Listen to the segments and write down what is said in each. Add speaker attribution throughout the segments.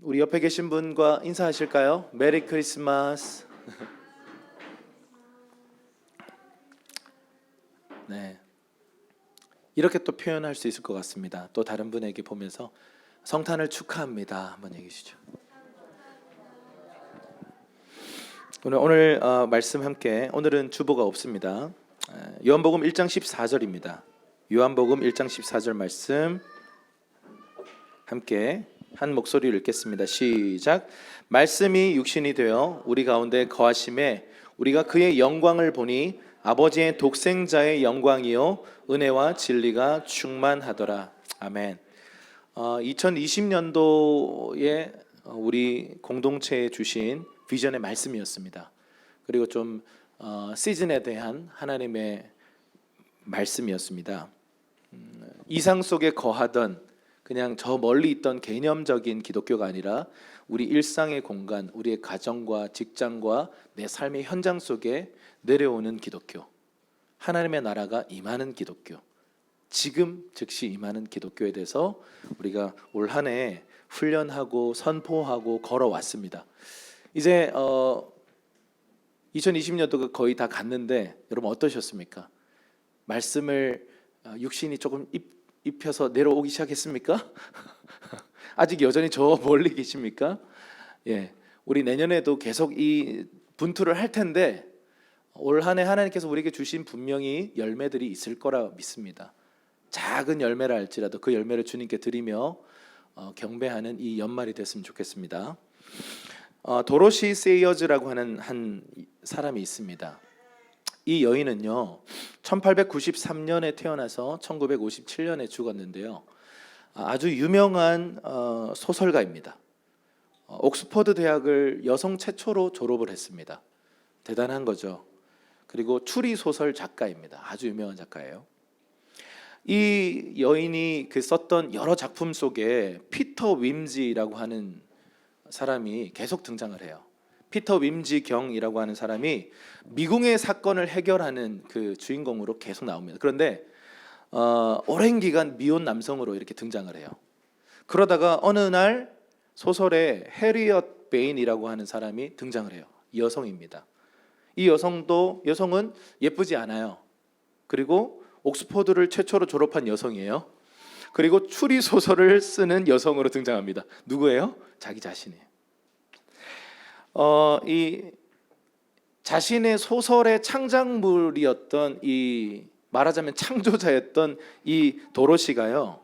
Speaker 1: 우리 옆에 계신 분과 인사하실까요? 메리 크리스마스. 네, 이렇게 또 표현할 수 있을 것 같습니다. 또 다른 분에게 보면서 성탄을 축하합니다 한번 얘기해 주시죠. 오늘 말씀 함께, 오늘은 주보가 없습니다. 요한복음 1장 14절입니다. 요한복음 1장 14절 말씀 함께 한 목소리로 읽겠습니다. 시작. 말씀이 육신이 되어 우리 가운데 거하심에 우리가 그의 영광을 보니 아버지의 독생자의 영광이요 은혜와 진리가 충만하더라. 아멘. 2020년도에 우리 공동체에 주신 비전의 말씀이었습니다. 그리고 좀 시즌에 대한 하나님의 말씀이었습니다. 이상 속에 거하던, 그냥 저 멀리 있던 개념적인 기독교가 아니라 우리 일상의 공간, 우리의 가정과 직장과 내 삶의 현장 속에 내려오는 기독교, 하나님의 나라가 임하는 기독교, 지금 즉시 임하는 기독교에 대해서 우리가 올 한 해 훈련하고 선포하고 걸어왔습니다. 이제 2020년도가 거의 다 갔는데 여러분 어떠셨습니까? 말씀을 육신이 조금 입혀서 내려오기 시작했습니까? 아직 여전히 저 멀리 계십니까? 예, 우리 내년에도 계속 이 분투를 할 텐데 올 한 해 하나님께서 우리에게 주신 분명히 열매들이 있을 거라 믿습니다. 작은 열매라 할지라도 그 열매를 주님께 드리며 경배하는 이 연말이 됐으면 좋겠습니다. 도로시 세이어즈라고 하는 한 사람이 있습니다. 이 여인은요 1893년에 태어나서 1957년에 죽었는데요, 아주 유명한 소설가입니다. 옥스퍼드 대학을 여성 최초로 졸업을 했습니다. 대단한 거죠. 그리고 추리 소설 작가입니다. 아주 유명한 작가예요. 이 여인이 썼던 여러 작품 속에 피터 윈지라고 하는 사람이 계속 등장을 해요. 피터 윈지 경이라고 하는 사람이 미궁의 사건을 해결하는 그 주인공으로 계속 나옵니다. 그런데 오랜 기간 미혼 남성으로 이렇게 등장을 해요. 그러다가 어느 날 소설에 해리엇 베인이라고 하는 사람이 등장을 해요. 여성입니다. 이 여성은 예쁘지 않아요. 그리고 옥스퍼드를 최초로 졸업한 여성이에요. 그리고 추리 소설을 쓰는 여성으로 등장합니다. 누구예요? 자기 자신이에요. 이 자신의 소설의 창작물이었던, 이 말하자면 창조자였던 이 도로시가요,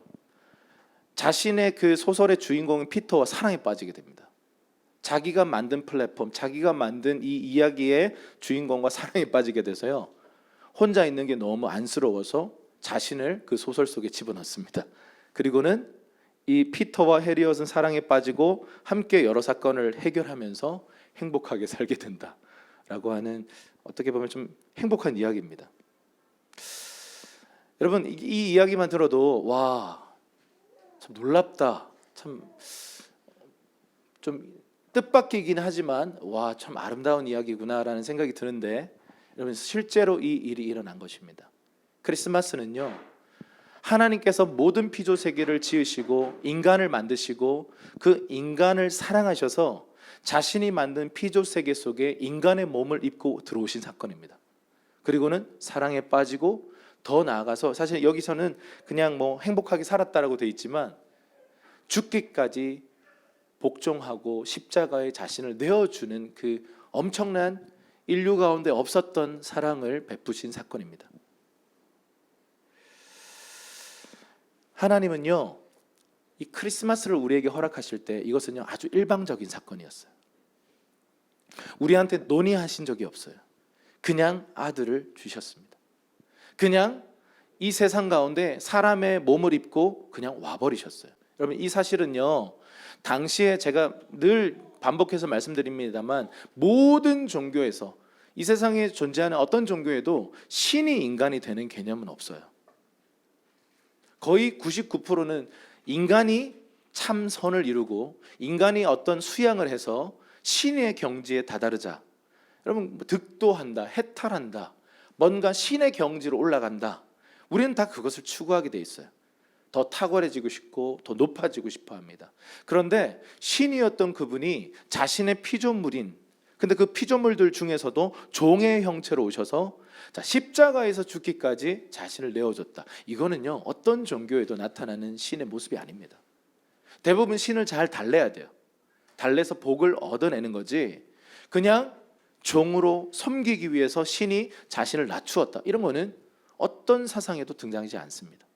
Speaker 1: 자신의 그 소설의 주인공인 피터와 사랑에 빠지게 됩니다. 자기가 만든 플랫폼, 자기가 만든 이 이야기의 주인공과 사랑에 빠지게 돼서요, 혼자 있는 게 너무 안쓰러워서 자신을 그 소설 속에 집어넣습니다. 그리고는 이 피터와 해리엇은 사랑에 빠지고 함께 여러 사건을 해결하면서 행복하게 살게 된다라고 하는, 어떻게 보면 좀 행복한 이야기입니다. 여러분, 이 이야기만 들어도 와, 참 놀랍다, 참 좀 뜻밖이긴 하지만 와, 참 아름다운 이야기구나라는 생각이 드는데, 여러분 실제로 이 일이 일어난 것입니다. 크리스마스는요, 하나님께서 모든 피조 세계를 지으시고 인간을 만드시고 그 인간을 사랑하셔서 자신이 만든 피조 세계 속에 인간의 몸을 입고 들어오신 사건입니다. 그리고는 사랑에 빠지고 더 나아가서, 사실 여기서는 그냥 뭐 행복하게 살았다라고 돼 있지만 죽기까지 복종하고 십자가에 자신을 내어주는 그 엄청난, 인류 가운데 없었던 사랑을 베푸신 사건입니다. 하나님은요, 이 크리스마스를 우리에게 허락하실 때 이것은요 아주 일방적인 사건이었어요. 우리한테 논의하신 적이 없어요. 그냥 아들을 주셨습니다. 그냥 이 세상 가운데 사람의 몸을 입고 그냥 와버리셨어요. 여러분, 이 사실은요, 당시에 제가 늘 반복해서 말씀드립니다만 모든 종교에서, 이 세상에 존재하는 어떤 종교에도 신이 인간이 되는 개념은 없어요. 거의 99%는 인간이 참 선을 이루고 인간이 어떤 수양을 해서 신의 경지에 다다르자, 여러분 득도한다, 해탈한다, 뭔가 신의 경지로 올라간다, 우리는 다 그것을 추구하게 돼 있어요. 더 탁월해지고 싶고 더 높아지고 싶어 합니다. 그런데 신이었던 그분이 자신의 피조물인, 근데 그 피조물들 중에서도 종의 형체로 오셔서 십자가에서 죽기까지 자신을 내어줬다. 이거는요, 어떤 종교에도 나타나는 신의 모습이 아닙니다. 대부분 신을 잘 달래야 돼요. 달래서 복을 얻어내는 거지, 그냥 종으로 섬기기 위해서 신이 자신을 낮추었다, 이런 거는 어떤 사상에도 등장하지 않습니다.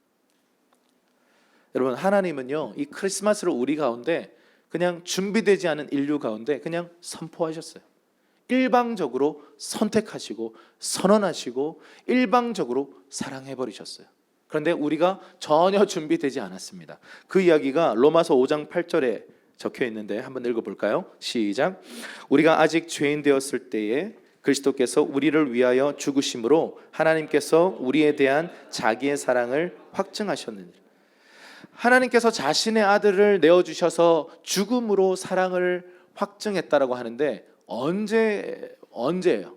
Speaker 1: 여러분, 하나님은요, 이 크리스마스를 우리 가운데 그냥 준비되지 않은 인류 가운데 그냥 선포하셨어요. 일방적으로 선택하시고 선언하시고 일방적으로 사랑해버리셨어요. 그런데 우리가 전혀 준비되지 않았습니다. 그 이야기가 로마서 5장 8절에 적혀 있는데 한번 읽어볼까요? 시작. 우리가 아직 죄인 되었을 때에 그리스도께서 우리를 위하여 죽으심으로 하나님께서 우리에 대한 자기의 사랑을 확증하셨느니라. 하나님께서 자신의 아들을 내어주셔서 죽음으로 사랑을 확증했다라고 하는데 언제예요?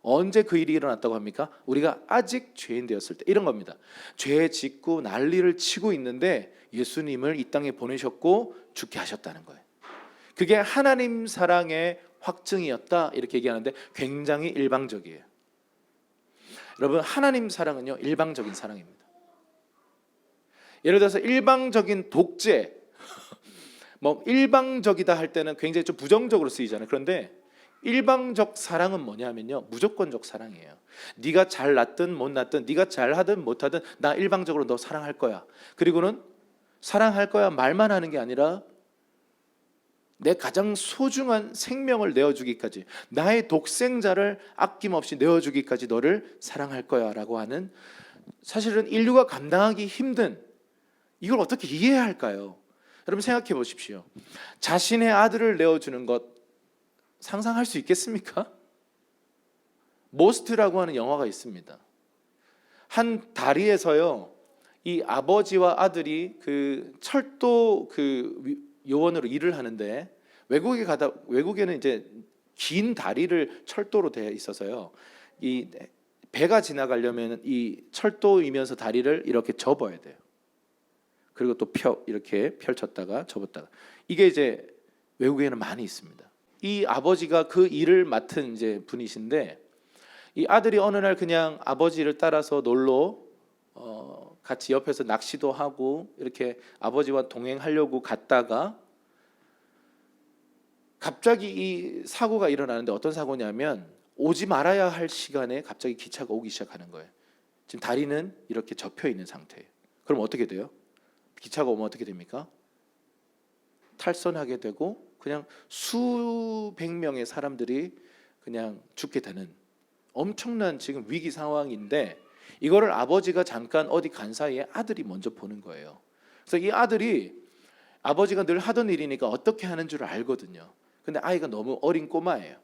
Speaker 1: 언제 그 일이 일어났다고 합니까? 우리가 아직 죄인 되었을 때, 이런 겁니다. 죄 짓고 난리를 치고 있는데 예수님을 이 땅에 보내셨고 죽게 하셨다는 거예요. 그게 하나님 사랑의 확증이었다, 이렇게 얘기하는데 굉장히 일방적이에요. 여러분, 하나님 사랑은요, 일방적인 사랑입니다. 예를 들어서 일방적인 독재, 뭐 일방적이다 할 때는 굉장히 좀 부정적으로 쓰이잖아요. 그런데 일방적 사랑은 뭐냐면요, 무조건적 사랑이에요. 네가 잘 났든 못 났든, 네가 잘하든 못하든 나 일방적으로 너 사랑할 거야. 그리고는 사랑할 거야 말만 하는 게 아니라 내 가장 소중한 생명을 내어주기까지, 나의 독생자를 아낌없이 내어주기까지 너를 사랑할 거야 라고 하는, 사실은 인류가 감당하기 힘든, 이걸 어떻게 이해해야 할까요? 여러분, 생각해 보십시오. 자신의 아들을 내어주는 것 상상할 수 있겠습니까? 모스트라고 하는 영화가 있습니다. 한 다리에서요, 이 아버지와 아들이 그 철도 그 요원으로 일을 하는데, 외국에는 이제 긴 다리를 철도로 되어 있어서요, 이 배가 지나가려면 이 철도이면서 다리를 이렇게 접어야 돼요. 그리고 또 이렇게 펼쳤다가 접었다가, 이게 이제 외국에는 많이 있습니다. 이 아버지가 그 일을 맡은 이제 분이신데, 이 아들이 어느 날 그냥 아버지를 따라서 놀러 같이 옆에서 낚시도 하고 이렇게 아버지와 동행하려고 갔다가 갑자기 이 사고가 일어나는데, 어떤 사고냐면 오지 말아야 할 시간에 갑자기 기차가 오기 시작하는 거예요. 지금 다리는 이렇게 접혀 있는 상태예요. 그럼 어떻게 돼요? 기차가 오면 어떻게 됩니까? 탈선하게 되고 그냥 수백 명의 사람들이 그냥 죽게 되는 엄청난 지금 위기 상황인데, 이거를 아버지가 잠깐 어디 간 사이에 아들이 먼저 보는 거예요. 그래서 이 아들이, 아버지가 늘 하던 일이니까 어떻게 하는 줄 알거든요. 근데 아이가 너무 어린 꼬마예요.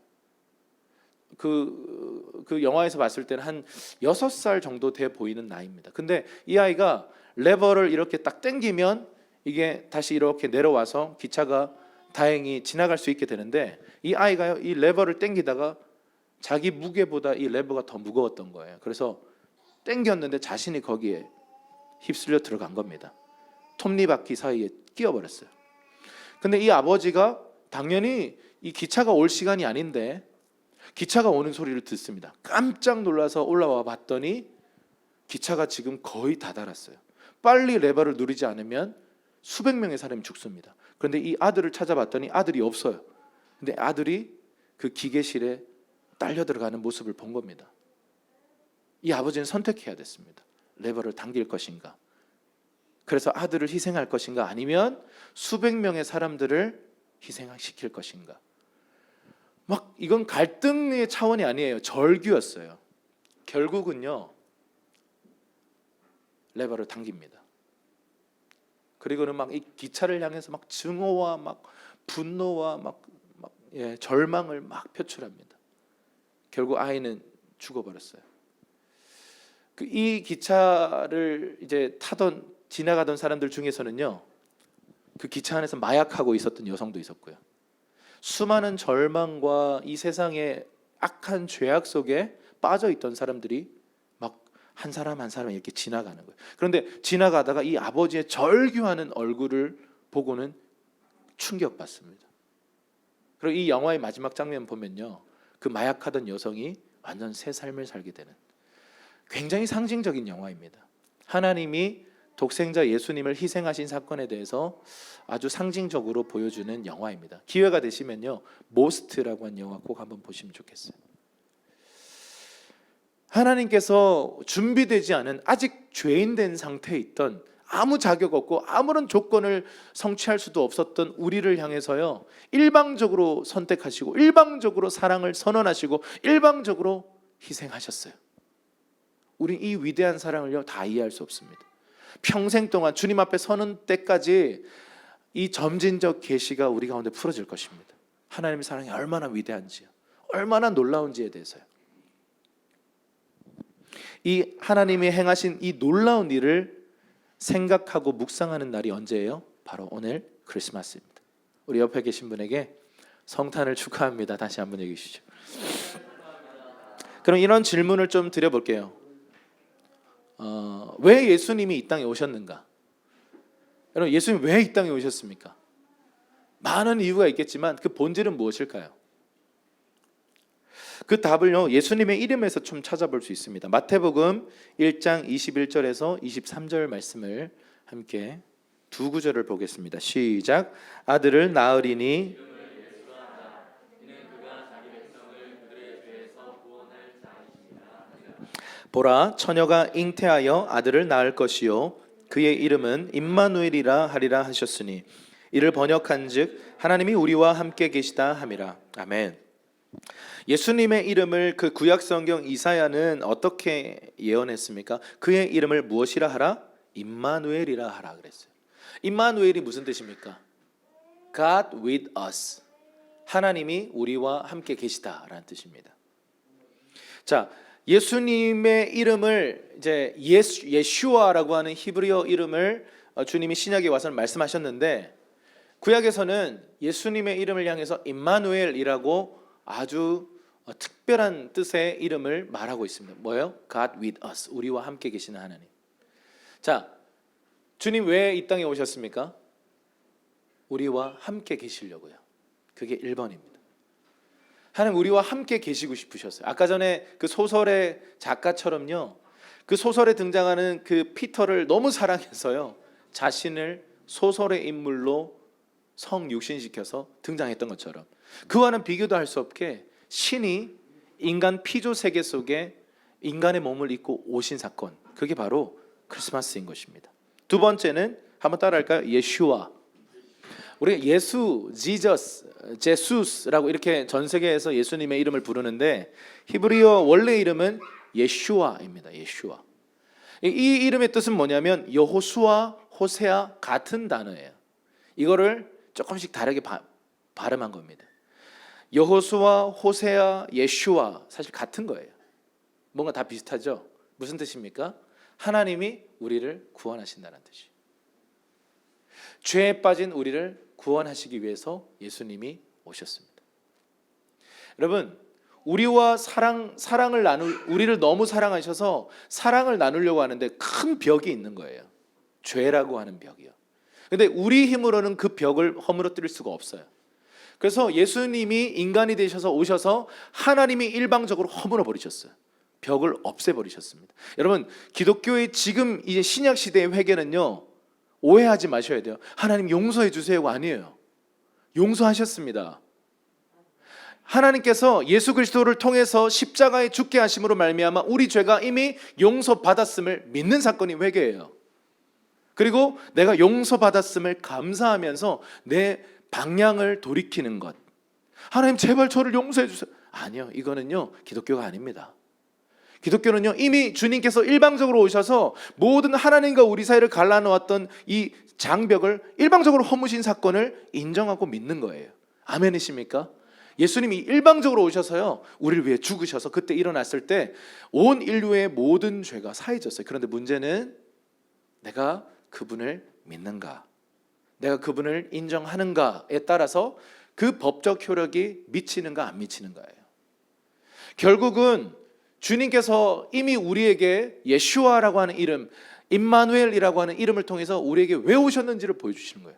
Speaker 1: 그 영화에서 봤을 때는 한 6살 정도 돼 보이는 나이입니다. 근데 이 아이가 레버를 이렇게 딱 당기면 이게 다시 이렇게 내려와서 기차가 다행히 지나갈 수 있게 되는데, 이 아이가요, 이 레버를 당기다가 자기 무게보다 이 레버가 더 무거웠던 거예요. 그래서 당겼는데 자신이 거기에 휩쓸려 들어간 겁니다. 톱니바퀴 사이에 끼어버렸어요. 근데 이 아버지가 당연히 이 기차가 올 시간이 아닌데 기차가 오는 소리를 듣습니다. 깜짝 놀라서 올라와 봤더니 기차가 지금 거의 다 달았어요. 빨리 레버를 누르지 않으면 수백 명의 사람이 죽습니다. 그런데 이 아들을 찾아봤더니 아들이 없어요. 근데 아들이 그 기계실에 딸려 들어가는 모습을 본 겁니다. 이 아버지는 선택해야 됐습니다. 레버를 당길 것인가, 그래서 아들을 희생할 것인가, 아니면 수백 명의 사람들을 희생시킬 것인가. 막 이건 갈등의 차원이 아니에요. 절규였어요. 결국은요, 레버를 당깁니다. 그리고는 막 이 기차를 향해서 막 증오와 막 분노와 절망을 막 표출합니다. 결국 아이는 죽어버렸어요. 이 기차를 이제 지나가던 사람들 중에서는요, 그 기차 안에서 마약하고 있었던 여성도 있었고요. 수많은 절망과 이 세상의 악한 죄악 속에 빠져 있던 사람들이 막 한 사람 한 사람 이렇게 지나가는 거예요. 그런데 지나가다가 이 아버지의 절규하는 얼굴을 보고는 충격받습니다. 그리고 이 영화의 마지막 장면 보면요, 그 마약하던 여성이 완전 새 삶을 살게 되는 굉장히 상징적인 영화입니다. 하나님이 독생자 예수님을 희생하신 사건에 대해서 아주 상징적으로 보여주는 영화입니다. 기회가 되시면요, 모스트라고 한 영화 꼭 한번 보시면 좋겠어요. 하나님께서 준비되지 않은 아직 죄인된 상태에 있던, 아무 자격 없고 아무런 조건을 성취할 수도 없었던 우리를 향해서요, 일방적으로 선택하시고 일방적으로 사랑을 선언하시고 일방적으로 희생하셨어요. 우리 이 위대한 사랑을요 다 이해할 수 없습니다. 평생 동안 주님 앞에 서는 때까지 이 점진적 계시가 우리 가운데 풀어질 것입니다. 하나님의 사랑이 얼마나 위대한지요, 얼마나 놀라운지에 대해서요. 이 하나님이 행하신 이 놀라운 일을 생각하고 묵상하는 날이 언제예요? 바로 오늘 크리스마스입니다. 우리 옆에 계신 분에게 성탄을 축하합니다 다시 한번 얘기해 주시죠. 그럼 이런 질문을 좀 드려볼게요. 왜 예수님이 이 땅에 오셨는가? 여러분, 예수님 왜 이 땅에 오셨습니까? 많은 이유가 있겠지만 그 본질은 무엇일까요? 그 답을요 예수님의 이름에서 좀 찾아볼 수 있습니다. 마태복음 1장 21절에서 23절 말씀을 함께 두 구절을 보겠습니다. 시작. 아들을 낳으리니 보라, 처녀가 잉태하여 아들을 낳을 것이요 그의 이름은 임마누엘이라 하리라 하셨으니 이를 번역한즉 하나님이 우리와 함께 계시다 함이라. 아멘. 예수님의 이름을 그 구약 성경 이사야는 어떻게 예언했습니까? 그의 이름을 무엇이라 하라? 임마누엘이라 하라 그랬어요. 임마누엘이 무슨 뜻입니까? God with us. 하나님이 우리와 함께 계시다라는 뜻입니다. 자, 예수님의 이름을 이제 예슈아라고 하는 히브리어 이름을 주님이 신약에 와서 말씀하셨는데, 구약에서는 예수님의 이름을 향해서 임마누엘이라고 아주 특별한 뜻의 이름을 말하고 있습니다. 뭐예요? God with us. 우리와 함께 계시는 하나님. 자, 주님 왜 이 땅에 오셨습니까? 우리와 함께 계시려고요. 그게 1번입니다. 하나님 우리와 함께 계시고 싶으셨어요. 아까 전에 그 소설의 작가처럼요, 그 소설에 등장하는 그 피터를 너무 사랑해서요 자신을 소설의 인물로 성육신시켜서 등장했던 것처럼, 그와는 비교도 할 수 없게 신이 인간 피조 세계 속에 인간의 몸을 입고 오신 사건, 그게 바로 크리스마스인 것입니다. 두 번째는 한번 따라할까요? 예슈아. 우리가 예수, 지저스, 제수스라고 이렇게 전 세계에서 예수님의 이름을 부르는데 히브리어 원래 이름은 예슈아입니다. 예슈아. 이 이름의 뜻은 뭐냐면 여호수아, 호세아 같은 단어예요. 이거를 조금씩 다르게 발음한 겁니다. 여호수아, 호세아, 예슈아 사실 같은 거예요. 뭔가 다 비슷하죠? 무슨 뜻입니까? 하나님이 우리를 구원하신다는 뜻이에요. 죄에 빠진 우리를 구원하시기 위해서 예수님이 오셨습니다. 여러분, 우리와 우리를 너무 사랑하셔서 사랑을 나누려고 하는데 큰 벽이 있는 거예요. 죄라고 하는 벽이요. 근데 우리 힘으로는 그 벽을 허물어뜨릴 수가 없어요. 그래서 예수님이 인간이 되셔서 오셔서 하나님이 일방적으로 허물어 버리셨어요. 벽을 없애 버리셨습니다. 여러분, 기독교의 지금 이제 신약 시대의 회개는요, 오해하지 마셔야 돼요. 하나님 용서해 주세요가 아니에요. 용서하셨습니다. 하나님께서 예수 그리스도를 통해서 십자가에 죽게 하심으로 말미암아 우리 죄가 이미 용서받았음을 믿는 사건이 회개예요. 그리고 내가 용서받았음을 감사하면서 내 방향을 돌이키는 것. 하나님 제발 저를 용서해 주세요. 아니요, 이거는요 기독교가 아닙니다. 기독교는요 이미 주님께서 일방적으로 오셔서 모든 하나님과 우리 사이를 갈라놓았던 이 장벽을 일방적으로 허무신 사건을 인정하고 믿는 거예요. 아멘이십니까? 예수님이 일방적으로 오셔서요 우리를 위해 죽으셔서 그때 일어났을 때 온 인류의 모든 죄가 사해졌어요. 그런데 문제는 내가 그분을 믿는가, 내가 그분을 인정하는가에 따라서 그 법적 효력이 미치는가 안 미치는가예요. 결국은 주님께서 이미 우리에게 예슈아라고 하는 이름, 임마누엘이라고 하는 이름을 통해서 우리에게 왜 오셨는지를 보여주시는 거예요.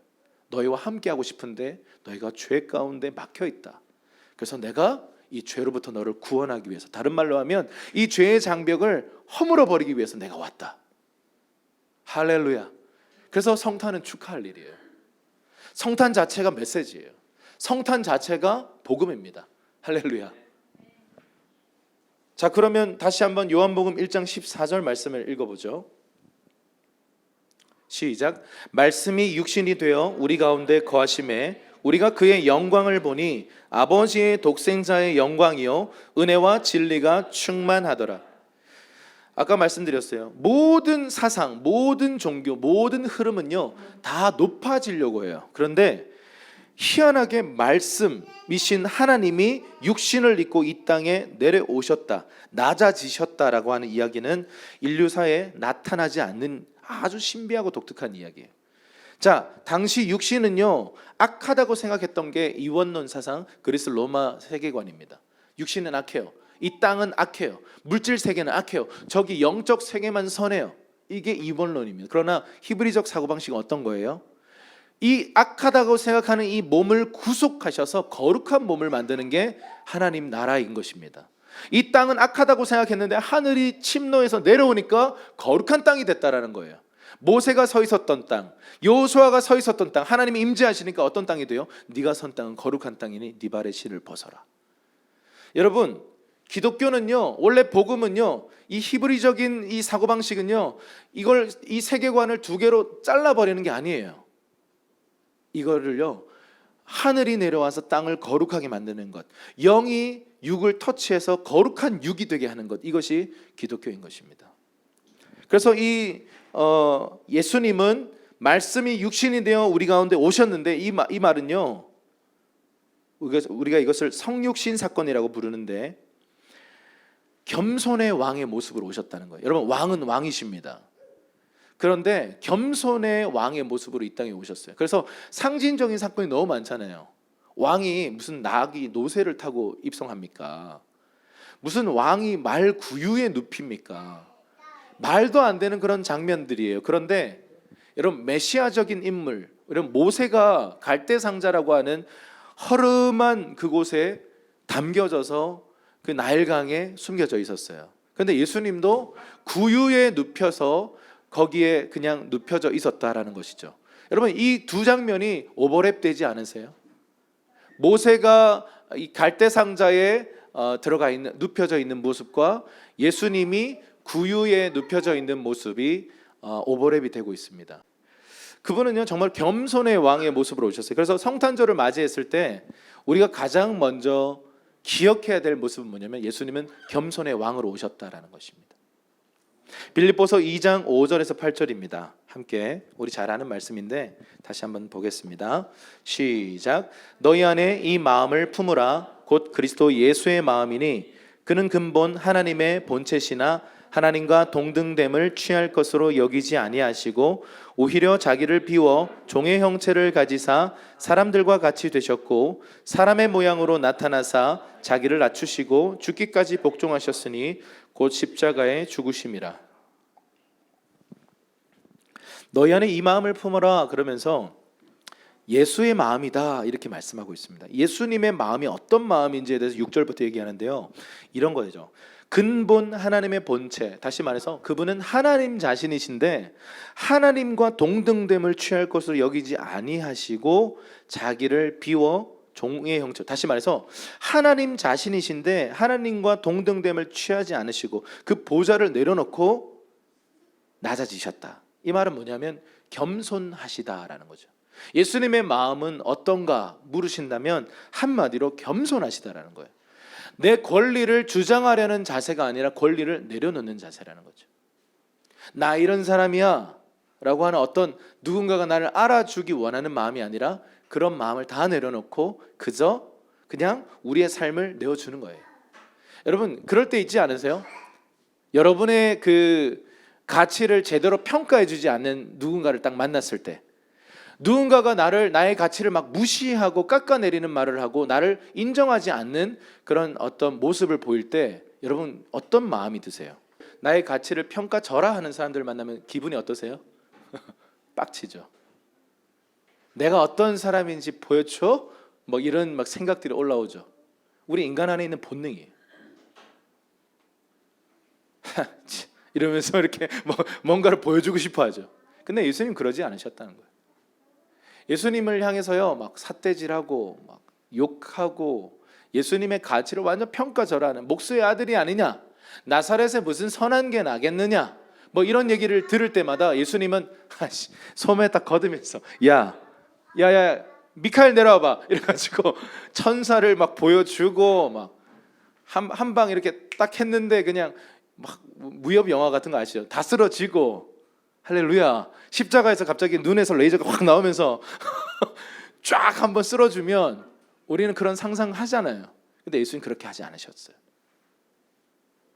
Speaker 1: 너희와 함께하고 싶은데 너희가 죄 가운데 막혀있다. 그래서 내가 이 죄로부터 너를 구원하기 위해서, 다른 말로 하면 이 죄의 장벽을 허물어 버리기 위해서 내가 왔다. 할렐루야. 그래서 성탄은 축하할 일이에요. 성탄 자체가 메시지예요. 성탄 자체가 복음입니다. 할렐루야. 자, 그러면 다시 한번 요한복음 1장 14절 말씀을 읽어보죠. 시작. 말씀이 육신이 되어 우리 가운데 거하심에 우리가 그의 영광을 보니 아버지의 독생자의 영광이요 은혜와 진리가 충만하더라. 아까 말씀드렸어요. 모든 사상, 모든 종교, 모든 흐름은요 다 높아지려고 해요. 그런데 희한하게 말씀이신 하나님이 육신을 입고 이 땅에 내려오셨다, 낮아지셨다라고 하는 이야기는 인류사에 나타나지 않는 아주 신비하고 독특한 이야기예요. 자, 당시 육신은요 악하다고 생각했던 게 이원론 사상, 그리스 로마 세계관입니다. 육신은 악해요. 이 땅은 악해요. 물질 세계는 악해요. 저기 영적 세계만 선해요. 이게 이원론입니다. 그러나 히브리적 사고방식은 어떤 거예요? 이 악하다고 생각하는 이 몸을 구속하셔서 거룩한 몸을 만드는 게 하나님 나라인 것입니다. 이 땅은 악하다고 생각했는데 하늘이 침노해서 내려오니까 거룩한 땅이 됐다라는 거예요. 모세가 서 있었던 땅, 여호수아가 서 있었던 땅, 하나님이 임재하시니까 어떤 땅이 돼요? 네가 선 땅은 거룩한 땅이니 네 발의 실을 벗어라. 여러분, 기독교는요, 원래 복음은요, 이 히브리적인 이 사고방식은요, 이 세계관을 두 개로 잘라버리는 게 아니에요. 이거를요, 하늘이 내려와서 땅을 거룩하게 만드는 것, 영이 육을 터치해서 거룩한 육이 되게 하는 것, 이것이 기독교인 것입니다. 그래서 예수님은 말씀이 육신이 되어 우리 가운데 오셨는데, 이 말은요 우리가 이것을 성육신 사건이라고 부르는데, 겸손의 왕의 모습으로 오셨다는 거예요. 여러분, 왕은 왕이십니다. 그런데 겸손의 왕의 모습으로 이 땅에 오셨어요. 그래서 상징적인 사건이 너무 많잖아요. 왕이 무슨 나귀 노새를 타고 입성합니까? 무슨 왕이 말 구유에 눕힙니까? 말도 안 되는 그런 장면들이에요. 그런데 여러분, 메시아적인 인물, 여러분, 모세가 갈대상자라고 하는 허름한 그곳에 담겨져서 그 나일강에 숨겨져 있었어요. 그런데 예수님도 구유에 눕혀서 거기에 그냥 눕혀져 있었다라는 것이죠. 여러분, 이 두 장면이 오버랩되지 않으세요? 모세가 이 갈대상자에 들어가 있는, 눕혀져 있는 모습과 예수님이 구유에 눕혀져 있는 모습이 오버랩이 되고 있습니다. 그분은요 정말 겸손의 왕의 모습으로 오셨어요. 그래서 성탄절을 맞이했을 때 우리가 가장 먼저 기억해야 될 모습은 뭐냐면, 예수님은 겸손의 왕으로 오셨다라는 것입니다. 빌립보서 2장 5절에서 8절입니다. 함께 우리 잘 아는 말씀인데 다시 한번 보겠습니다. 시작. 너희 안에 이 마음을 품으라. 곧 그리스도 예수의 마음이니 그는 근본 하나님의 본체시나 하나님과 동등됨을 취할 것으로 여기지 아니하시고 오히려 자기를 비워 종의 형체를 가지사 사람들과 같이 되셨고 사람의 모양으로 나타나사 자기를 낮추시고 죽기까지 복종하셨으니 곧 십자가에 죽으심이라. 너희 안에 이 마음을 품어라 그러면서 예수의 마음이다 이렇게 말씀하고 있습니다. 예수님의 마음이 어떤 마음인지에 대해서 6절부터 얘기하는데요, 이런 거죠. 근본 하나님의 본체, 다시 말해서 그분은 하나님 자신이신데 하나님과 동등됨을 취할 것으로 여기지 아니하시고 자기를 비워 종의 형체, 다시 말해서 하나님 자신이신데 하나님과 동등됨을 취하지 않으시고 그 보좌를 내려놓고 낮아지셨다. 이 말은 뭐냐면 겸손하시다라는 거죠. 예수님의 마음은 어떤가 물으신다면 한마디로 겸손하시다라는 거예요. 내 권리를 주장하려는 자세가 아니라 권리를 내려놓는 자세라는 거죠. 나 이런 사람이야 라고 하는 어떤 누군가가 나를 알아주기 원하는 마음이 아니라 그런 마음을 다 내려놓고 그냥 우리의 삶을 내어주는 거예요. 여러분, 그럴 때 있지 않으세요? 여러분의 그 가치를 제대로 평가해주지 않는 누군가를 딱 만났을 때, 누군가가 나의 가치를 막 무시하고 깎아내리는 말을 하고 나를 인정하지 않는 그런 어떤 모습을 보일 때, 여러분 어떤 마음이 드세요? 나의 가치를 평가절하 하는 사람들을 만나면 기분이 어떠세요? 빡치죠. 내가 어떤 사람인지 보여줘? 뭐 이런 막 생각들이 올라오죠. 우리 인간 안에 있는 본능이에요. 이러면서 이렇게 뭔가를 보여주고 싶어 하죠. 근데 예수님 그러지 않으셨다는 거예요. 예수님을 향해서요 막 삿대질하고 막 욕하고 예수님의 가치를 완전 평가절하는 목수의 아들이 아니냐, 나사렛에 무슨 선한 게 나겠느냐, 뭐 이런 얘기를 들을 때마다 예수님은 소매 딱 걷으면서 야야야 미카엘 내려와봐 이래가지고 천사를 막 보여주고 막 한 방 이렇게 딱 했는데 그냥 막 무협 영화 같은 거 아시죠? 다 쓰러지고 할렐루야. 십자가에서 갑자기 눈에서 레이저가 확 나오면서 쫙 한번 쓸어주면 우리는 그런 상상하잖아요. 근데 예수님 그렇게 하지 않으셨어요.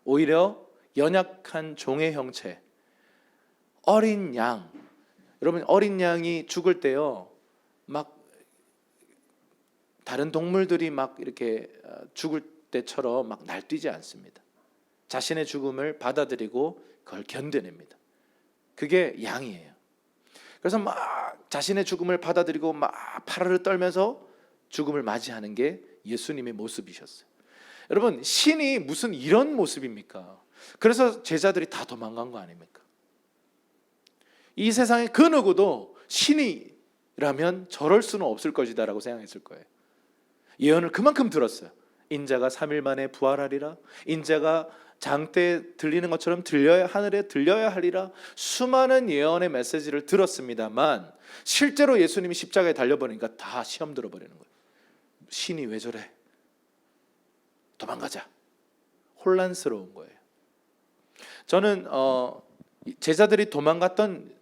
Speaker 1: 오히려 연약한 종의 형체, 어린 양. 여러분 어린 양이 죽을 때요 막 다른 동물들이 막 이렇게 죽을 때처럼 막 날뛰지 않습니다. 자신의 죽음을 받아들이고 그걸 견뎌냅니다. 그게 양이에요. 그래서 막 자신의 죽음을 받아들이고 막 파르르 떨면서 죽음을 맞이하는 게 예수님의 모습이셨어요. 여러분 신이 무슨 이런 모습입니까? 그래서 제자들이 다 도망간 거 아닙니까? 이 세상에 그 누구도 신이라면 저럴 수는 없을 것이다 라고 생각했을 거예요. 예언을 그만큼 들었어요. 인자가 3일 만에 부활하리라, 인자가 장대에 들리는 것처럼 하늘에 들려야 하리라, 수많은 예언의 메시지를 들었습니다만 실제로 예수님이 십자가에 달려버리니까 다 시험 들어버리는 거예요. 신이 왜 저래? 도망가자. 혼란스러운 거예요. 저는 제자들이 도망갔던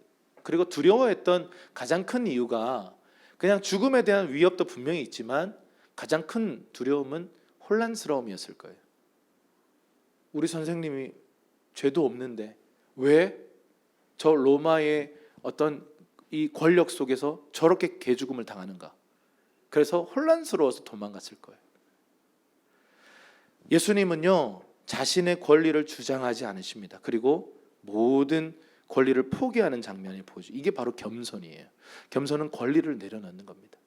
Speaker 1: 그리고 두려워했던 가장 큰 이유가 그냥 죽음에 대한 위협도 분명히 있지만 가장 큰 두려움은 혼란스러움이었을 거예요. 우리 선생님이 죄도 없는데 왜 저 로마의 어떤 이 권력 속에서 저렇게 개죽음을 당하는가? 그래서 혼란스러워서 도망갔을 거예요. 예수님은요 자신의 권리를 주장하지 않으십니다. 그리고 모든 권리를 포기하는 장면이 보이죠. 이게 바로 겸손이에요. 겸손은 권리를 내려놓는 겁니다.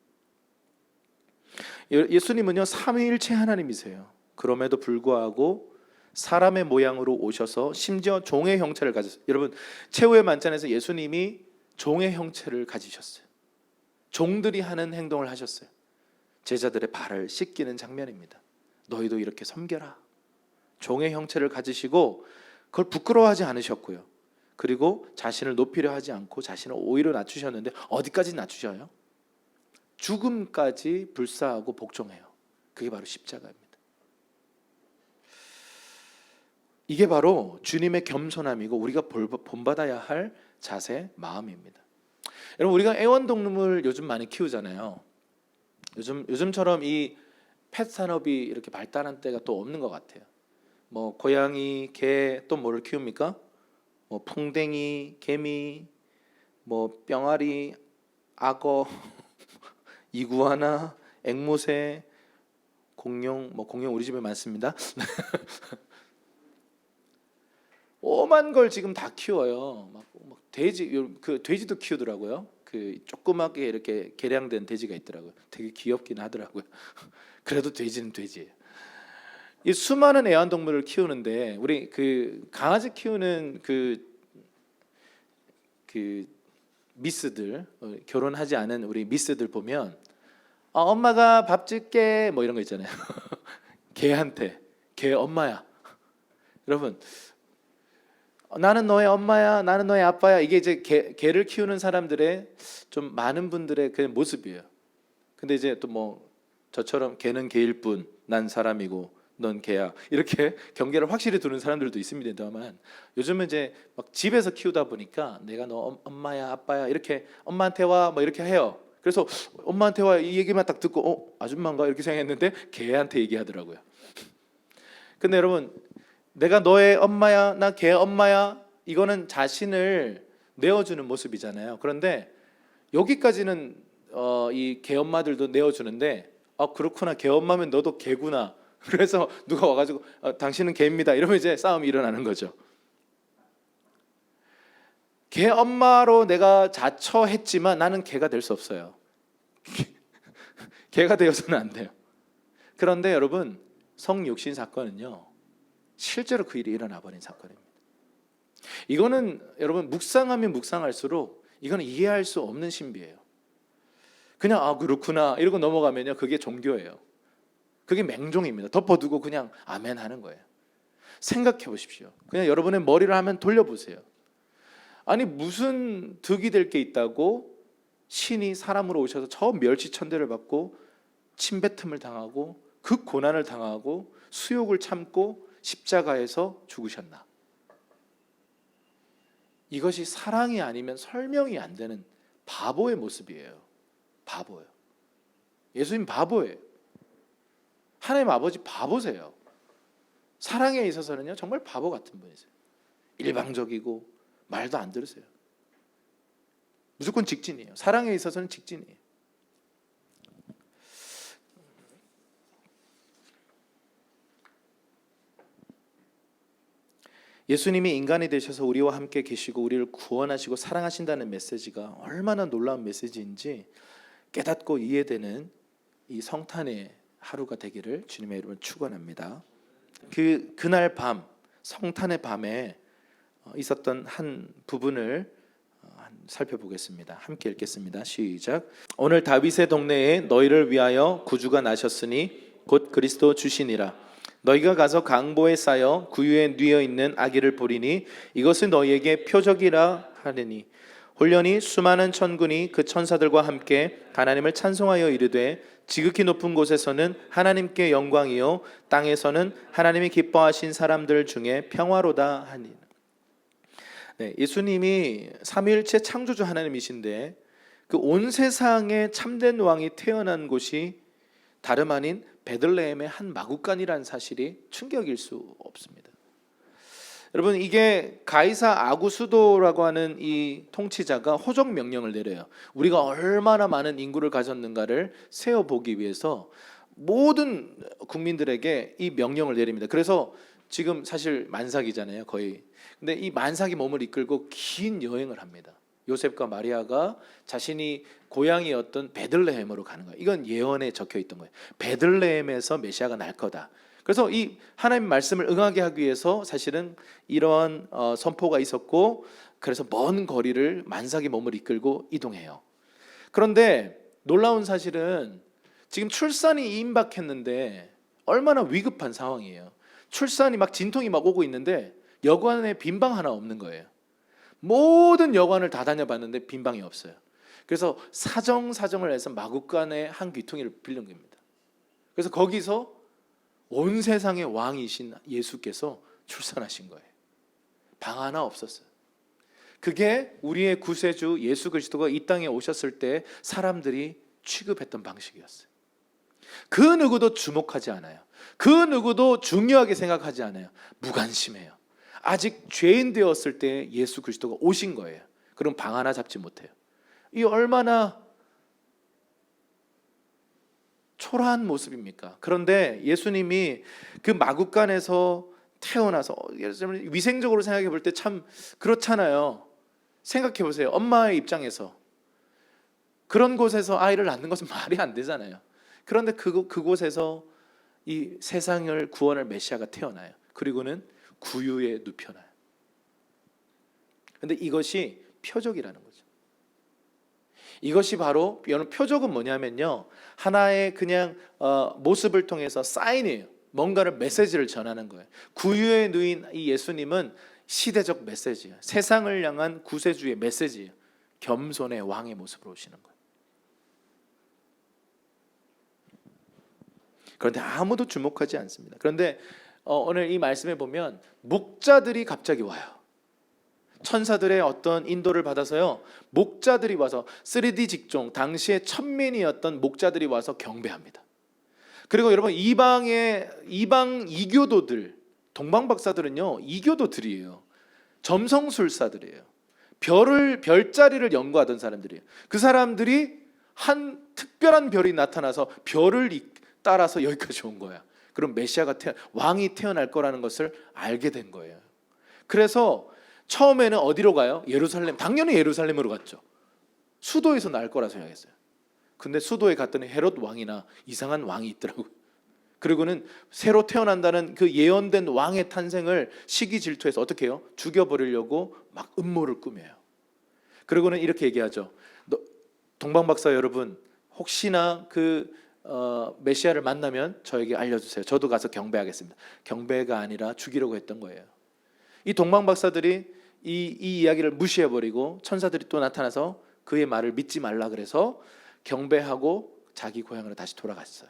Speaker 1: 예수님은요 삼위일체 하나님이세요. 그럼에도 불구하고 사람의 모양으로 오셔서 심지어 종의 형체를 가졌어요. 여러분 최후의 만찬에서 예수님이 종의 형체를 가지셨어요. 종들이 하는 행동을 하셨어요. 제자들의 발을 씻기는 장면입니다. 너희도 이렇게 섬겨라. 종의 형체를 가지시고 그걸 부끄러워하지 않으셨고요. 그리고 자신을 높이려 하지 않고 자신을 오히려 낮추셨는데 어디까지 낮추셔요? 죽음까지 불사하고 복종해요. 그게 바로 십자가입니다. 이게 바로 주님의 겸손함이고 우리가 본받아야 할 자세, 마음입니다. 여러분 우리가 애완동물 요즘 많이 키우잖아요. 요즘처럼 이 펫 산업이 이렇게 발달한 때가 또 없는 것 같아요. 뭐 고양이, 개, 또 뭐를 키웁니까? 뭐 풍뎅이, 개미, 뭐 뿅아리, 악어, 이구아나, 앵무새, 공룡, 뭐 공룡 우리 집에 많습니다. 오만 걸 지금 다 키워요. 막 돼지도 키우더라고요. 그 조그맣게 이렇게 개량된 돼지가 있더라고요. 되게 귀엽긴 하더라고요. 그래도 돼지는 돼지예요. 이 수많은 애완동물을 키우는데 우리 그 강아지 키우는 그 미스들, 결혼하지 않은 우리 미스들 보면 엄마가 밥 줄게 뭐 이런 거 있잖아요. 개한테 개 엄마야. 여러분 나는 너의 엄마야, 나는 너의 아빠야. 이게 이제 개를 키우는 사람들의 좀 많은 분들의 그 모습이에요. 근데 이제 또 뭐 저처럼 개는 개일 뿐, 난 사람이고 넌 개야. 이렇게 경계를 확실히 두는 사람들도 있습니다만 요즘은 이제 막 집에서 키우다 보니까 내가 너 엄마야, 아빠야 이렇게 엄마한테 와 뭐 이렇게 해요. 그래서 엄마한테 와 이 얘기만 딱 듣고 아줌마인가 이렇게 생각했는데 개한테 얘기하더라고요. 근데 여러분 내가 너의 엄마야, 나 개 엄마야, 이거는 자신을 내어주는 모습이잖아요. 그런데 여기까지는 이 개 엄마들도 내어주는데 그렇구나, 개 엄마면 너도 개구나, 그래서 누가 와가지고 당신은 개입니다 이러면 이제 싸움이 일어나는 거죠. 개 엄마로 내가 자처했지만 나는 개가 될 수 없어요. 개가 되어서는 안 돼요. 그런데 여러분, 성육신 사건은요, 실제로 그 일이 일어나 버린 사건입니다. 이거는 여러분 묵상하면 묵상할수록 이거는 이해할 수 없는 신비예요. 그냥 그렇구나 이러고 넘어가면요, 그게 종교예요. 그게 맹종입니다. 덮어두고 그냥 아멘 하는 거예요. 생각해 보십시오. 그냥 여러분의 머리를 한번 돌려보세요. 아니 무슨 득이 될 게 있다고 신이 사람으로 오셔서 저 멸치천대를 받고 침뱉음을 당하고 그 고난을 당하고 수욕을 참고 십자가에서 죽으셨나? 이것이 사랑이 아니면 설명이 안 되는 바보의 모습이에요. 바보예요. 예수님 바보예요. 하나님 아버지 바보세요. 사랑에 있어서는요 정말 바보 같은 분이세요. 일방적이고 말도 안 들으세요. 무조건 직진이에요. 사랑에 있어서는 직진이에요. 예수님이 인간이 되셔서 우리와 함께 계시고 우리를 구원하시고 사랑하신다는 메시지가 얼마나 놀라운 메시지인지 깨닫고 이해되는 이 성탄의 하루가 되기를 주님의 이름으로 축원합니다. 그날 밤, 성탄의 밤에 있었던 한 부분을 살펴보겠습니다. 함께 읽겠습니다. 시작. 오늘 다윗의 동네에 너희를 위하여 구주가 나셨으니 곧 그리스도 주시니라. 너희가 가서 강보에 쌓여 구유에 뉘어 있는 아기를 보리니 이것은 너희에게 표적이라 하리니 홀련히 수많은 천군이 그 천사들과 함께 하나님을 찬송하여 이르되 지극히 높은 곳에서는 하나님께 영광이요 땅에서는 하나님이 기뻐하신 사람들 중에 평화로다 하니. 네, 예수님이 삼위일체 창조주 하나님이신데 그 온 세상에 참된 왕이 태어난 곳이 다름 아닌 베들레헴의 한 마구간이라는 사실이 충격일 수 없습니다. 여러분, 이게 가이사 아구수도라고 하는 이 통치자가 호적 명령을 내려요. 우리가 얼마나 많은 인구를 가졌는가를 세어보기 위해서 모든 국민들에게 이 명령을 내립니다. 그래서 지금 사실 만삭이잖아요, 거의. 근데 이 만삭이 몸을 이끌고 긴 여행을 합니다. 요셉과 마리아가 자신이 고향이었던 베들레헴으로 가는 거예요. 이건 예언에 적혀 있던 거예요. 베들레헴에서 메시아가 날 거다. 그래서 이 하나님 말씀을 응하게 하기 위해서 사실은 이러한 선포가 있었고, 그래서 먼 거리를 만삭이 몸을 이끌고 이동해요. 그런데 놀라운 사실은 지금 출산이 임박했는데 얼마나 위급한 상황이에요. 출산이 막 진통이 막 오고 있는데 여관에 빈방 하나 없는 거예요. 모든 여관을 다 다녀봤는데 빈방이 없어요. 그래서 사정을 해서 마구간의 한 귀퉁이를 빌린 겁니다. 그래서 거기서 온 세상의 왕이신 예수께서 출산하신 거예요. 방 하나 없었어요. 그게 우리의 구세주 예수 그리스도가 이 땅에 오셨을 때 사람들이 취급했던 방식이었어요. 그 누구도 주목하지 않아요. 그 누구도 중요하게 생각하지 않아요. 무관심해요. 아직 죄인 되었을 때 예수 그리스도가 오신 거예요. 그럼 방 하나 잡지 못해요. 이 얼마나 초라한 모습입니까? 그런데 예수님이 그 마구간에서 태어나서, 위생적으로 생각해 볼 때 참 그렇잖아요. 생각해 보세요. 엄마의 입장에서 그런 곳에서 아이를 낳는 것은 말이 안 되잖아요. 그런데 그곳에서 이 세상을 구원할 메시아가 태어나요. 그리고는 구유에 눕혀놔요. 그런데 이것이 표적이라는 거죠. 이것이 바로, 여러분, 표적은 뭐냐면요, 하나의 그냥 모습을 통해서 사인이에요. 뭔가를, 메시지를 전하는 거예요. 구유에 누인 이 예수님은 시대적 메시지예요. 세상을 향한 구세주의 메시지예요. 겸손의 왕의 모습으로 오시는 거예요. 그런데 아무도 주목하지 않습니다. 그런데 오늘 이 말씀에 보면 목자들이 갑자기 와요. 천사들의 어떤 인도를 받아서요, 목자들이 와서 3D 직종, 당시의 천민이었던 목자들이 와서 경배합니다. 그리고 여러분, 이방 이교도들, 동방박사들은요 이교도들이에요. 점성술사들이에요. 별자리를 연구하던 사람들이에요. 그 사람들이 한 특별한 별이 나타나서 별을 따라서 여기까지 온 거야. 그럼 왕이 태어날 거라는 것을 알게 된 거예요. 그래서 처음에는 어디로 가요? 예루살렘. 당연히 예루살렘으로 갔죠. 수도에서 날 거라 생각했어요. 근데 수도에 갔더니 헤롯 왕이나 이상한 왕이 있더라고요. 그리고는 새로 태어난다는 그 예언된 왕의 탄생을 시기 질투해서 어떻게 해요? 죽여버리려고 막 음모를 꾸며요. 그리고는 이렇게 얘기하죠. 동방박사 여러분, 혹시나 메시아를 만나면 저에게 알려주세요. 저도 가서 경배하겠습니다. 경배가 아니라 죽이려고 했던 거예요. 이 동방박사들이 이 이야기를 무시해버리고 천사들이 또 나타나서 그의 말을 믿지 말라 그래서 경배하고 자기 고향으로 다시 돌아갔어요.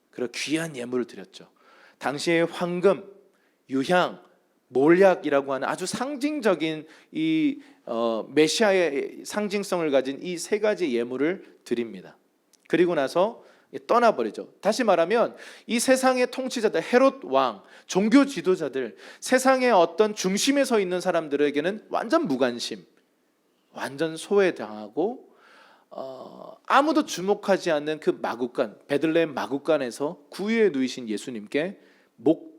Speaker 1: 그리고 귀한 예물을 드렸죠. 당시의 황금, 유향, 몰약이라고 하는 아주 상징적인 이 메시아의 상징성을 가진 이 세 가지 예물을 드립니다. 그리고 나서 떠나버리죠. 다시 말하면 이 세상의 통치자들, 헤롯 왕, 종교 지도자들, 세상의 어떤 중심에 서 있는 사람들에게는 완전 무관심, 완전 소외당하고 아무도 주목하지 않는 그 마구간, 베들레헴 마구간에서 구유에 누이신 예수님께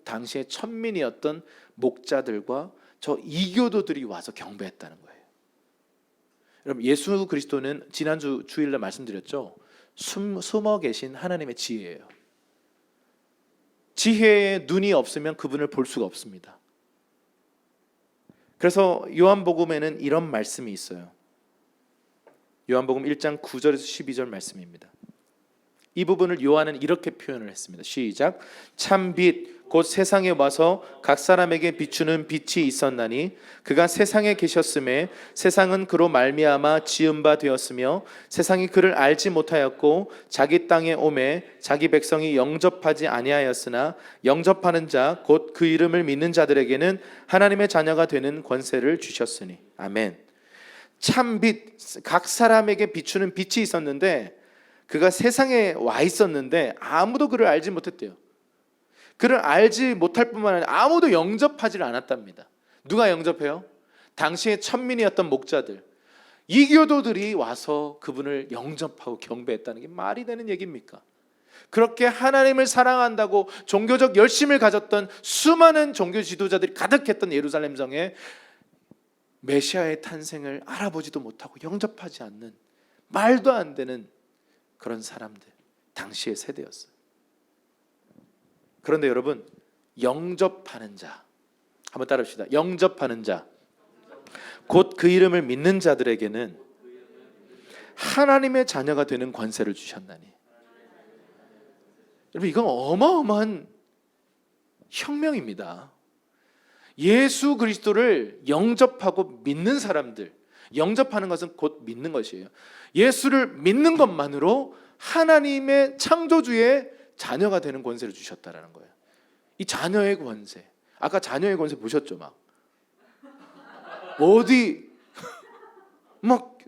Speaker 1: 당시에 천민이었던 목자들과 저 이교도들이 와서 경배했다는 거예요. 여러분, 예수 그리스도는 지난주 주일날 말씀드렸죠. 숨어 계신 하나님의 지혜예요. 지혜의 눈이 없으면 그분을 볼 수가 없습니다. 그래서 요한복음에는 이런 말씀이 있어요. 요한복음 1장 9절에서 12절 말씀입니다. 이 부분을 요한은 이렇게 표현을 했습니다. 시작. 참 빛 곧 세상에 와서 각 사람에게 비추는 빛이 있었나니 그가 세상에 계셨음에 세상은 그로 말미암아 지은 바 되었으며 세상이 그를 알지 못하였고 자기 땅에 오매 자기 백성이 영접하지 아니하였으나 영접하는 자 곧 그 이름을 믿는 자들에게는 하나님의 자녀가 되는 권세를 주셨으니. 아멘. 참 빛, 각 사람에게 비추는 빛이 있었는데 그가 세상에 와 있었는데 아무도 그를 알지 못했대요. 그를 알지 못할 뿐만 아니라 아무도 영접하지 않았답니다. 누가 영접해요? 당시의 천민이었던 목자들, 이교도들이 와서 그분을 영접하고 경배했다는 게 말이 되는 얘기입니까? 그렇게 하나님을 사랑한다고 종교적 열심을 가졌던 수많은 종교 지도자들이 가득했던 예루살렘 성에 메시아의 탄생을 알아보지도 못하고 영접하지 않는 말도 안 되는 그런 사람들, 당시의 세대였어요. 그런데 여러분, 영접하는 자, 한번 따라합시다. 영접하는 자, 곧 그 이름을 믿는 자들에게는 하나님의 자녀가 되는 권세를 주셨나니. 여러분, 이건 어마어마한 혁명입니다. 예수 그리스도를 영접하고 믿는 사람들, 영접하는 것은 곧 믿는 것이에요. 예수를 믿는 것만으로 하나님의 창조주의 자녀가 되는 권세를 주셨다라는 거예요. 이 자녀의 권세, 아까 자녀의 권세 보셨죠? 막 어디 막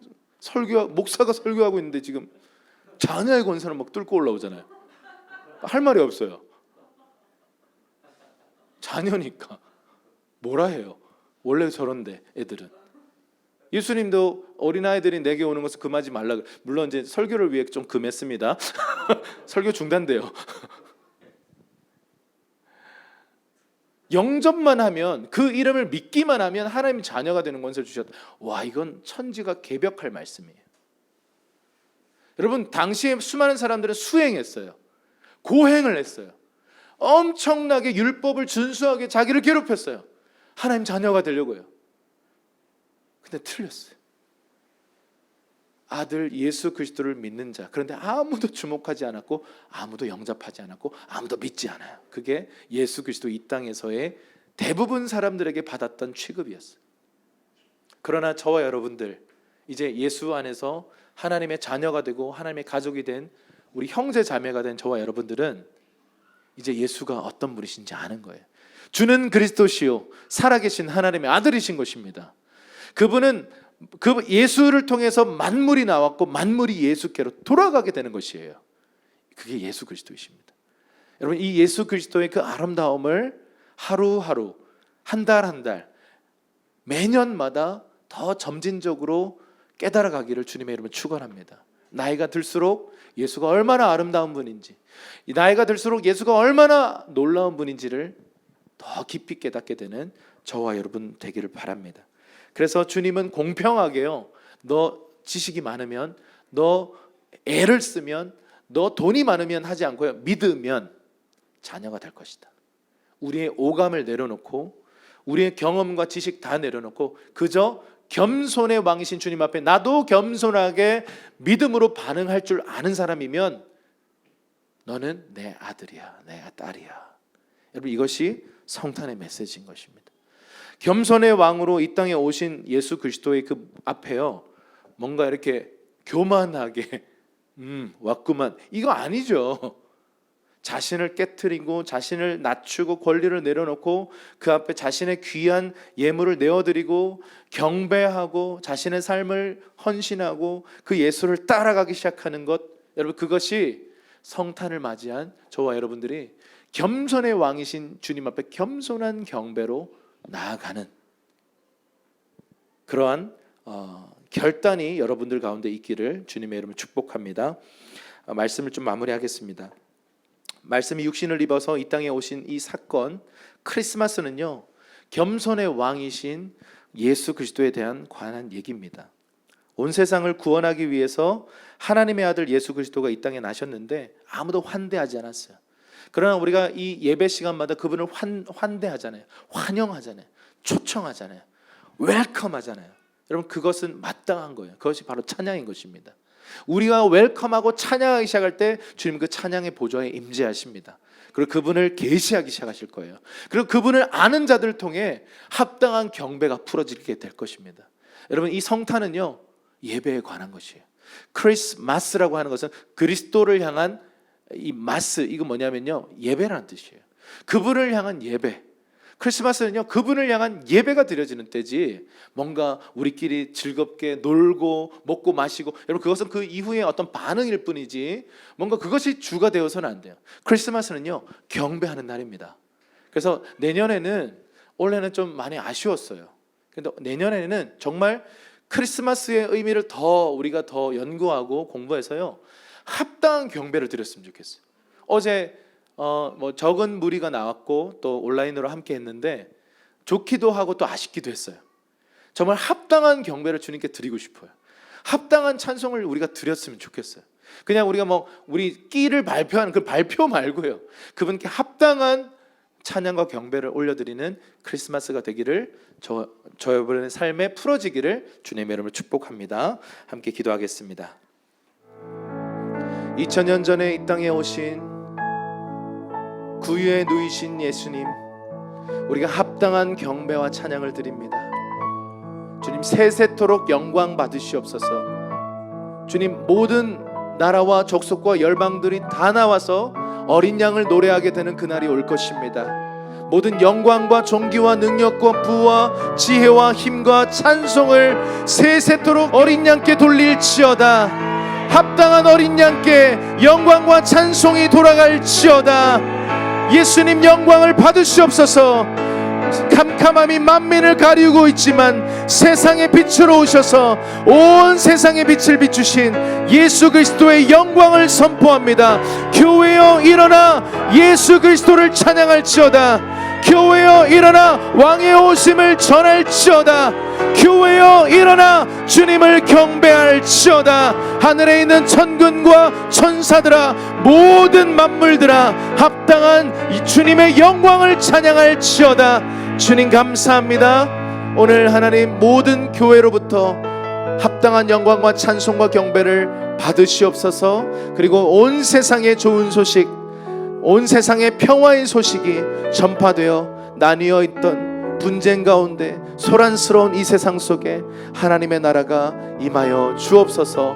Speaker 1: 목사가 설교하고 있는데 지금 자녀의 권세는 막 뚫고 올라오잖아요. 할 말이 없어요. 자녀니까 뭐라 해요? 원래 저런데 애들은. 예수님도 어린아이들이 내게 오는 것을 금하지 말라. 물론 이제 설교를 위해 좀 금했습니다. 설교 중단돼요. 영접만 하면, 그 이름을 믿기만 하면 하나님 자녀가 되는 권세를 주셨다. 와, 이건 천지가 개벽할 말씀이에요. 여러분, 당시에 수많은 사람들은 수행했어요. 고행을 했어요. 엄청나게 율법을 준수하게 자기를 괴롭혔어요. 하나님 자녀가 되려고요. 근데 틀렸어요. 아들 예수 그리스도를 믿는 자, 그런데 아무도 주목하지 않았고 아무도 영접하지 않았고 아무도 믿지 않아요. 그게 예수 그리스도 이 땅에서의 대부분 사람들에게 받았던 취급이었어요. 그러나 저와 여러분들, 이제 예수 안에서 하나님의 자녀가 되고 하나님의 가족이 된 우리 형제 자매가 된 저와 여러분들은 이제 예수가 어떤 분이신지 아는 거예요. 주는 그리스도시요 살아계신 하나님의 아들이신 것입니다. 그분은 그 예수를 통해서 만물이 나왔고 만물이 예수께로 돌아가게 되는 것이에요. 그게 예수 그리스도이십니다. 여러분, 이 예수 그리스도의 그 아름다움을 하루하루, 한 달 한 달, 매년마다 더 점진적으로 깨달아가기를 주님의 이름으로 축원합니다. 나이가 들수록 예수가 얼마나 아름다운 분인지, 나이가 들수록 예수가 얼마나 놀라운 분인지를 더 깊이 깨닫게 되는 저와 여러분 되기를 바랍니다. 그래서 주님은 공평하게요, 너 지식이 많으면, 너 애를 쓰면, 너 돈이 많으면 하지 않고요, 믿으면 자녀가 될 것이다. 우리의 오감을 내려놓고, 우리의 경험과 지식 다 내려놓고 그저 겸손의 왕이신 주님 앞에 나도 겸손하게 믿음으로 반응할 줄 아는 사람이면 너는 내 아들이야, 내 딸이야. 여러분, 이것이 성탄의 메시지인 것입니다. 겸손의 왕으로 이 땅에 오신 예수 그리스도의 그 앞에요, 뭔가 이렇게 교만하게 왔구만, 이거 아니죠. 자신을 깨트리고 자신을 낮추고 권리를 내려놓고 그 앞에 자신의 귀한 예물을 내어드리고 경배하고 자신의 삶을 헌신하고 그 예수를 따라가기 시작하는 것, 여러분, 그것이 성탄을 맞이한 저와 여러분들이 겸손의 왕이신 주님 앞에 겸손한 경배로 나아가는 그러한 결단이 여러분들 가운데 있기를 주님의 이름으로 축복합니다. 말씀을 좀 마무리하겠습니다. 말씀이 육신을 입어서 이 땅에 오신 이 사건, 크리스마스는요, 겸손의 왕이신 예수 그리스도에 대한 관한 얘기입니다. 온 세상을 구원하기 위해서 하나님의 아들 예수 그리스도가 이 땅에 나셨는데 아무도 환대하지 않았어요. 그러나 우리가 이 예배 시간마다 그분을 환대하잖아요. 환영하잖아요. 초청하잖아요. 웰컴하잖아요. 여러분, 그것은 마땅한 거예요. 그것이 바로 찬양인 것입니다. 우리가 웰컴하고 찬양하기 시작할 때 주님 그 찬양의 보좌에 임재하십니다. 그리고 그분을 계시하기 시작하실 거예요. 그리고 그분을 아는 자들을 통해 합당한 경배가 풀어지게 될 것입니다. 여러분, 이 성탄은요, 예배에 관한 것이에요. 크리스마스라고 하는 것은 그리스도를 향한 이 마스, 이거 뭐냐면요, 예배라는 뜻이에요. 그분을 향한 예배. 크리스마스는요, 그분을 향한 예배가 드려지는 때지, 뭔가 우리끼리 즐겁게 놀고 먹고 마시고, 여러분, 그것은 그 이후에 어떤 반응일 뿐이지 뭔가 그것이 주가 되어서는 안 돼요. 크리스마스는요, 경배하는 날입니다. 그래서 내년에는, 올해는 좀 많이 아쉬웠어요. 근데 내년에는 정말 크리스마스의 의미를 우리가 더 연구하고 공부해서요, 합당한 경배를 드렸으면 좋겠어요. 어제 적은 무리가 나왔고 또 온라인으로 함께 했는데 좋기도 하고 또 아쉽기도 했어요. 정말 합당한 경배를 주님께 드리고 싶어요. 합당한 찬송을 우리가 드렸으면 좋겠어요. 그냥 우리가 우리 끼를 발표하는 그 발표 말고요, 그분께 합당한 찬양과 경배를 올려드리는 크리스마스가 되기를, 저 여러분의 삶에 풀어지기를 주님의 이름으로 축복합니다. 함께 기도하겠습니다. 2000년 전에 이 땅에 오신 구유에 누이신 예수님, 우리가 합당한 경배와 찬양을 드립니다. 주님, 세세토록 영광 받으시옵소서. 주님, 모든 나라와 족속과 열방들이 다 나와서 어린 양을 노래하게 되는 그날이 올 것입니다. 모든 영광과 존귀와 능력과 부와 지혜와 힘과 찬송을 세세토록 어린 양께 돌릴지어다. 합당한 어린 양께 영광과 찬송이 돌아갈지어다. 예수님, 영광을 받으시옵소서. 캄캄함이 만민을 가리우고 있지만 세상의 빛으로 오셔서 온 세상의 빛을 비추신 예수 그리스도의 영광을 선포합니다. 교회여 일어나 예수 그리스도를 찬양할지어다. 교회여 일어나 왕의 오심을 전할지어다. 교회여 일어나 주님을 경배할지어다. 하늘에 있는 천군과 천사들아, 모든 만물들아, 합당한 이 주님의 영광을 찬양할지어다. 주님, 감사합니다. 오늘 하나님, 모든 교회로부터 합당한 영광과 찬송과 경배를 받으시옵소서. 그리고 온 세상의 좋은 소식, 온 세상의 평화의 소식이 전파되어 나뉘어 있던 분쟁 가운데 소란스러운 이 세상 속에 하나님의 나라가 임하여 주옵소서.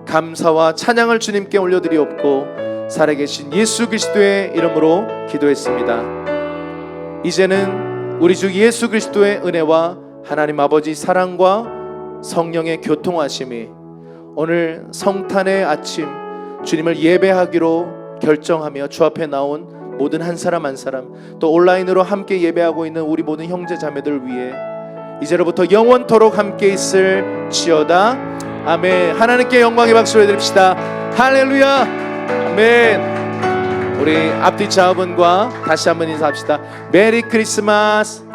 Speaker 1: 감사와 찬양을 주님께 올려드리옵고 살아계신 예수 그리스도의 이름으로 기도했습니다. 이제는 우리 주 예수 그리스도의 은혜와 하나님 아버지 사랑과 성령의 교통하심이 오늘 성탄의 아침 주님을 예배하기로 결정하며 주 앞에 나온 모든 한 사람 한 사람, 또 온라인으로 함께 예배하고 있는 우리 모든 형제 자매들 위해 이제로부터 영원토록 함께 있을지어다. 아멘. 하나님께 영광의 박수를 드립시다. 할렐루야. 아멘. 우리 앞뒤 좌우분과 다시 한번 인사합시다. 메리 크리스마스.